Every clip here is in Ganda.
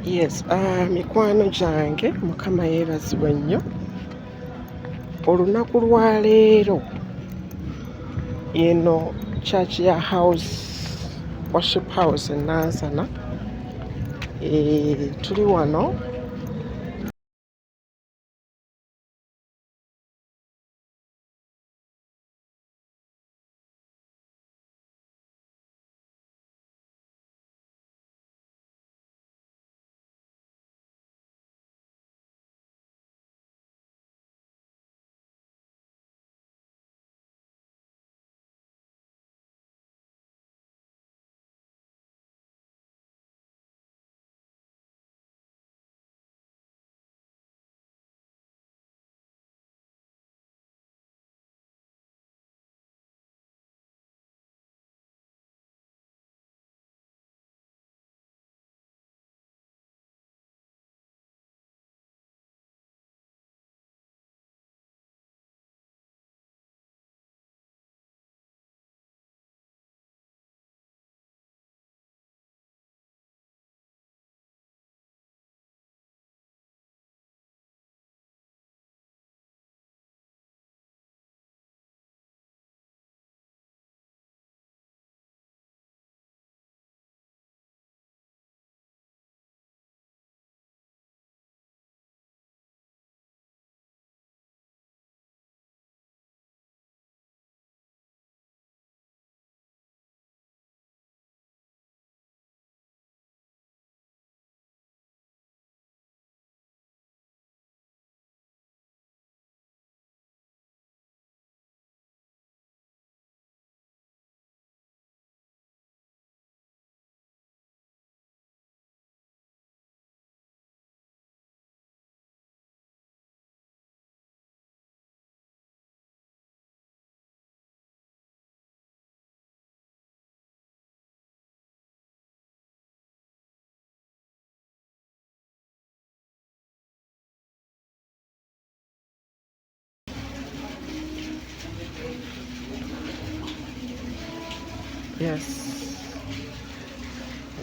Yes, mikwano gyange mukama yeebazibwe nnyo. Olunaku lwa leero eno church ya worship house e Nansana, tuli wano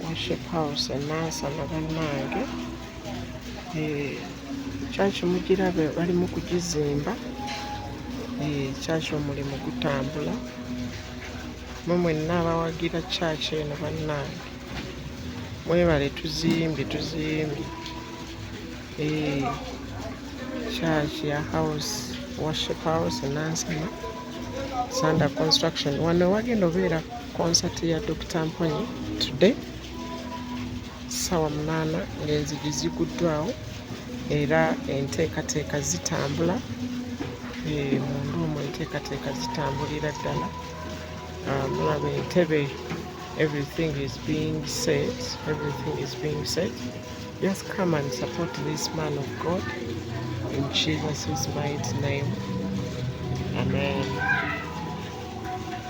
worship house e Nansana bannange. Church mugirabe bali mu kugizimba. Church omulimu gutambula. Mwe mwenna abawagira church eno bannange, mwebale tuzimbye. Church ya worship house e Nansana, it's under construction. Wano wagenda obeera concert ya Dr. MPONYE today ssaawa 8 ng'enzigi ziguddwawo era enteekateeka zitambula. Munda omwo enteekateeka zitambulira ddala. Mulaba entebe, everything is being set. Just come and support this man of God in Jesus' mighty name. Amen.